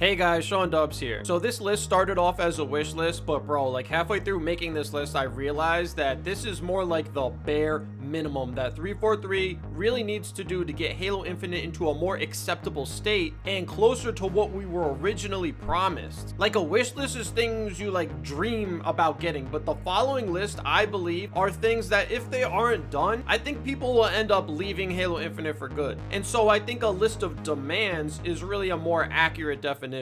Hey guys, Sean Dubs here. So this list started off as a wish list, but bro, like halfway through making this list, I realized that this is more like the bare minimum that 343 really needs to do to get Halo Infinite into a more acceptable state and closer to what we were originally promised. Like a wish list is things you like dream about getting, but the following list, I believe, are things that if they aren't done, I think people will end up leaving Halo Infinite for good. And so I think a list of demands is really a more accurate definition.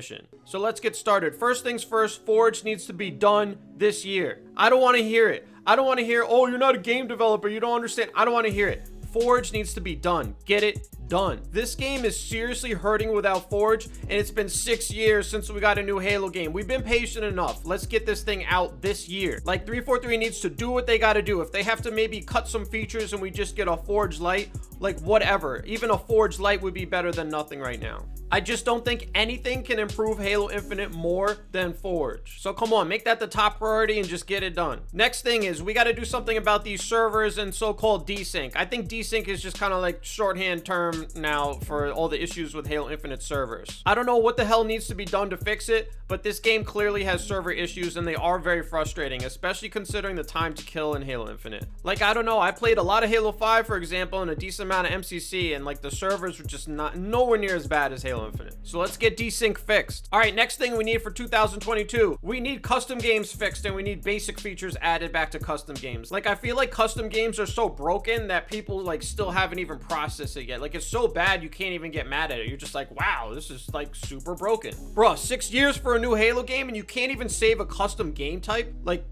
So let's get started. First things first, Forge needs to be done this year. I don't want to hear it. I don't want to hear, oh, you're not a game developer, you don't understand. I don't want to hear it. Forge needs to be done. Get it done. This game is seriously hurting without Forge, and it's been 6 years since we got a new Halo game. We've been patient enough. Let's get this thing out this year. Like 343 needs to do what they got to do. If they have to maybe cut some features and we just get a Forge Lite, like whatever. Even a Forge Lite would be better than nothing right now. I just don't think anything can improve Halo Infinite more than Forge. So come on, make that the top priority and just get it done. Next thing is we got to do something about these servers and so-called Desync. I think Desync is just kind of like shorthand term now for all the issues with Halo Infinite servers. I don't know what the hell needs to be done to fix it, but this game clearly has server issues and they are very frustrating, especially considering the time to kill in Halo Infinite. Like, I don't know, I played a lot of Halo 5, for example, and a decent amount of MCC, and like the servers were just nowhere near as bad as Halo Infinite. So let's get Desync fixed. All right, next thing we need for 2022, we need custom games fixed and we need basic features added back to custom games. Like, I feel like custom games are so broken that people like still haven't even processed it yet. Like, it's so bad you can't even get mad at it. You're just like, wow, this is like super broken. Bruh, 6 years for a new Halo game and you can't even save a custom game type? Like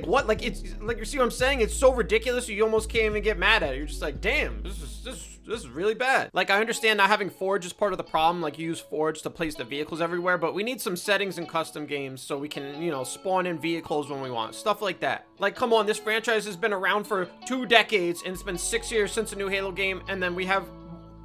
what? Like, it's like, you see what I'm saying? It's so ridiculous you almost can't even get mad at it. You're just like, damn, this is really bad. Like, I understand not having Forge is part of the problem. Like, you use Forge to place the vehicles everywhere, but we need some settings in custom games so we can, you know, spawn in vehicles when we want. Stuff like that. Like, come on, this franchise has been around for 2 decades and it's been 6 years since a new Halo game, and then we have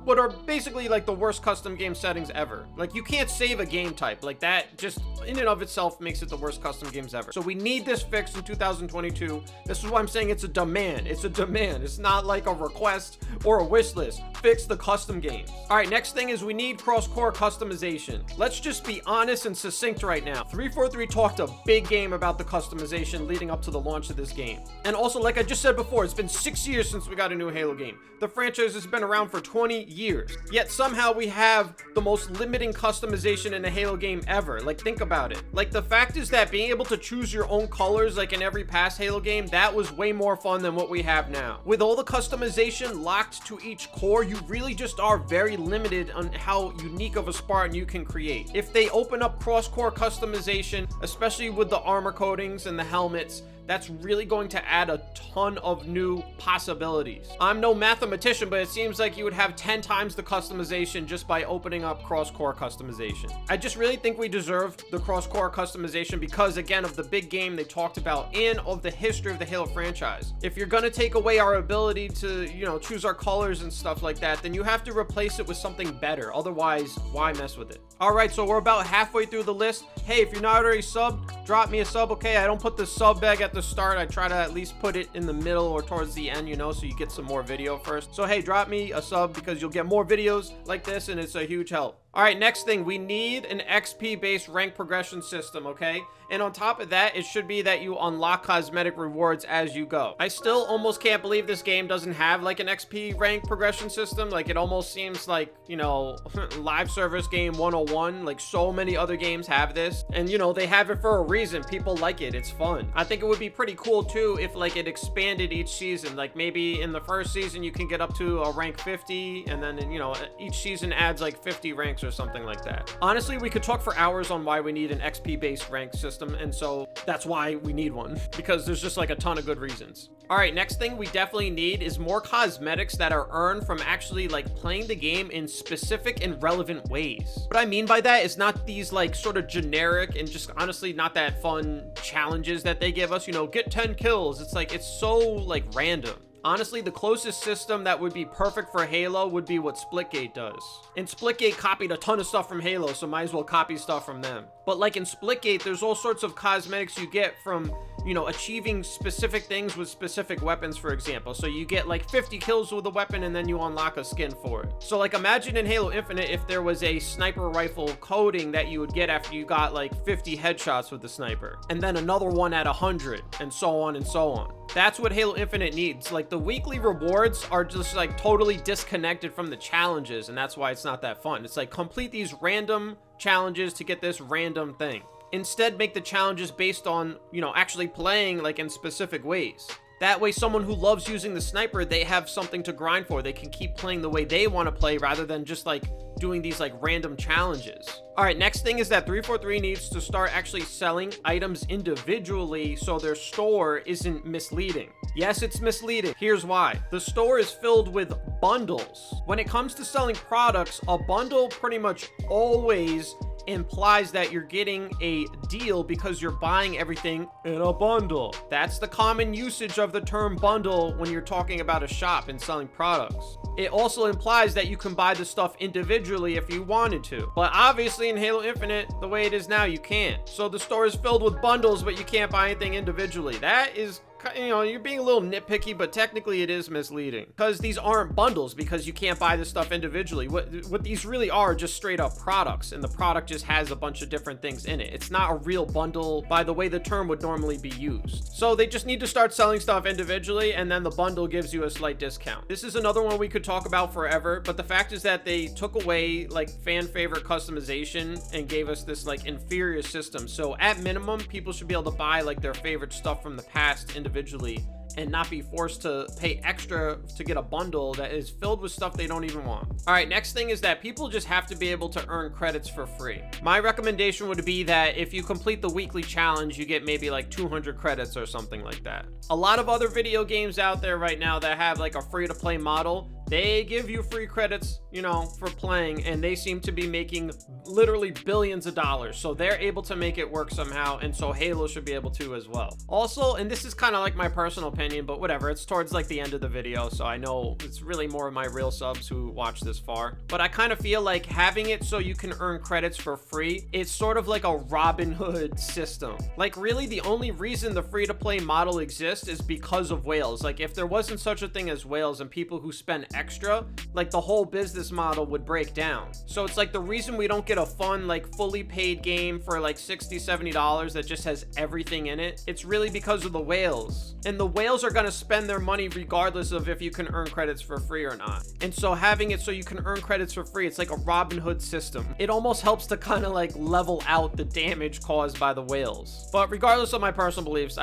what are basically like the worst custom game settings ever. Like, you can't save a game type. Like, that just in and of itself makes it the worst custom games ever. So we need this fixed in 2022. This is why I'm saying it's a demand. It's a demand. It's not like a request or a wish list. Fix the custom games. All right, next thing is we need CrossCore customization. Let's just be honest and succinct right now. 343 talked a big game about the customization leading up to the launch of this game. And also, like I just said before, it's been 6 years since we got a new Halo game. The franchise has been around for 20 years. Yet somehow we have the most limiting customization in a Halo game ever. Like, think about it. Like, the fact is that being able to choose your own colors like in every past Halo game, that was way more fun than what we have now. With all the customization locked to each core, you really just are very limited on how unique of a Spartan you can create. If they open up cross-core customization, especially with the armor coatings and the helmets, that's really going to add a ton of new possibilities. I'm no mathematician, but it seems like you would have 10 times the customization just by opening up cross-core customization. I just really think we deserve the cross-core customization because, again, of the big game they talked about and of the history of the Halo franchise. If you're gonna take away our ability to, you know, choose our colors and stuff like that, then you have to replace it with something better. Otherwise, why mess with it? All right, so we're about halfway through the list. Hey, if you're not already subbed, drop me a sub, okay? I don't put the sub bag at the start. I try to at least put it in the middle or towards the end, you know, so you get some more video first. So hey, drop me a sub because you'll get more videos like this and it's a huge help. All right, next thing, we need an XP based rank progression system, okay? And on top of that, it should be that you unlock cosmetic rewards as you go. I still almost can't believe this game doesn't have like an XP rank progression system. Like, it almost seems like, you know, live service game 101. Like, so many other games have this, and you know, they have it for a reason. People like it. It's fun. I think it would be pretty cool too if like it expanded each season. Like, maybe in the first season you can get up to a rank 50, and then, you know, each season adds like 50 ranks or something like that. Honestly, we could talk for hours on why we need an XP based rank system, and so that's why we need one, because there's just like a ton of good reasons. All right, next thing we definitely need is more cosmetics that are earned from actually like playing the game in specific and relevant ways. What I mean by that is not these like sort of generic and just honestly not that fun challenges that they give us, you know, get 10 kills. It's like, it's so like random. Honestly, the closest system that would be perfect for Halo would be what Splitgate does. And Splitgate copied a ton of stuff from Halo, so might as well copy stuff from them. But like in Splitgate, there's all sorts of cosmetics you get from, you know, achieving specific things with specific weapons, for example. So you get like 50 kills with a weapon and then you unlock a skin for it. So like imagine in Halo Infinite if there was a sniper rifle coding that you would get after you got like 50 headshots with the sniper, and then another one at 100, and so on and so on. That's what Halo Infinite needs. Like the weekly rewards are just like totally disconnected from the challenges, and that's why it's not that fun. It's like complete these random challenges to get this random thing. Instead, make the challenges based on, you know, actually playing like in specific ways. That way, someone who loves using the sniper, they have something to grind for. They can keep playing the way they want to play rather than just like doing these like random challenges. All right, next thing is that 343 needs to start actually selling items individually so their store isn't misleading. Yes, it's misleading. Here's why. The store is filled with bundles. When it comes to selling products, a bundle pretty much always implies that you're getting a deal because you're buying everything in a bundle. That's the common usage of the term bundle when you're talking about a shop and selling products. It also implies that you can buy the stuff individually if you wanted to. But obviously in Halo Infinite, the way it is now, you can't. So the store is filled with bundles, but you can't buy anything individually. That is, you know, you're being a little nitpicky, but technically it is misleading because these aren't bundles because you can't buy this stuff individually. What these really are just straight up products, and the product just has a bunch of different things in it. It's not a real bundle by the way the term would normally be used. So they just need to start selling stuff individually, and then the bundle gives you a slight discount. This is another one we could talk about forever, but the fact is that they took away like fan favorite customization and gave us this like inferior system. So at minimum, people should be able to buy like their favorite stuff from the past individually and not be forced to pay extra to get a bundle that is filled with stuff they don't even want. All right, next thing is that people just have to be able to earn credits for free. My recommendation would be that if you complete the weekly challenge, you get maybe like 200 credits or something like that. A lot of other video games out there right now that have like a free-to-play model, they give you free credits, you know, for playing, and they seem to be making literally billions of dollars. So they're able to make it work somehow, and so Halo should be able to as well. Also, and this is kind of like my personal opinion, but whatever, it's towards like the end of the video, so I know it's really more of my real subs who watch this far. But I kind of feel like having it so you can earn credits for free, it's sort of like a Robin Hood system. Like really, the only reason the free-to-play model exists is because of whales. Like if there wasn't such a thing as whales and people who spend extra, like the whole business model would break down. So it's like the reason we don't get a fun like fully paid game for like $60-70 that just has everything in it, it's really because of the whales. And the whales are going to spend their money regardless of if you can earn credits for free or not. And so having it so you can earn credits for free, it's like a Robin Hood system. It almost helps to kind of like level out the damage caused by the whales. But regardless of my personal beliefs,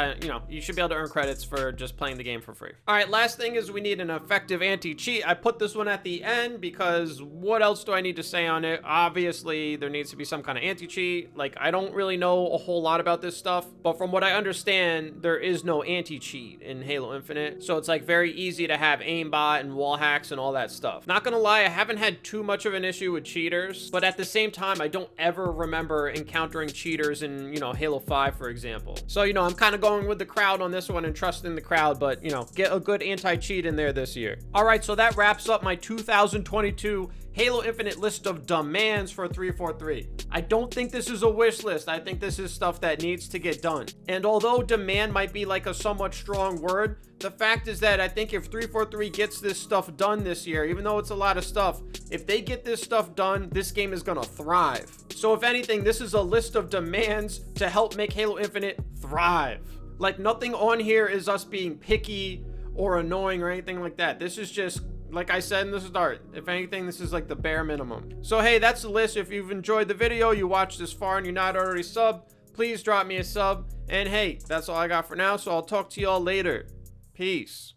you should be able to earn credits for just playing the game for free. All right, last thing is we need an effective anti-cheat. I put this one at the end because what else do I need to say on it? Obviously, there needs to be some kind of anti-cheat. Like, I don't really know a whole lot about this stuff, but from what I understand, there is no anti-cheat in Halo Infinite. So it's like very easy to have aimbot and wall hacks and all that stuff. Not gonna lie, I haven't had too much of an issue with cheaters, but at the same time, I don't ever remember encountering cheaters in, you know, Halo 5, for example. So, you know, I'm kind of going with the crowd on this one and trusting the crowd, but, you know, get a good anti-cheat in there this year. All right, so that wraps up my 2022 Halo Infinite list of demands for 343. I don't think this is a wish list. I think this is stuff that needs to get done. And although demand might be like a somewhat strong word, the fact is that I think if 343 gets this stuff done this year, even though it's a lot of stuff, if they get this stuff done, this game is gonna thrive. So if anything, this is a list of demands to help make Halo Infinite thrive. Like nothing on here is us being picky or annoying or anything like that. This is just, like I said in the start, if anything, this is like the bare minimum. So hey, that's the list. If you've enjoyed the video, you watched this far and you're not already subbed, please drop me a sub. And hey, that's all I got for now, so I'll talk to y'all later. Peace.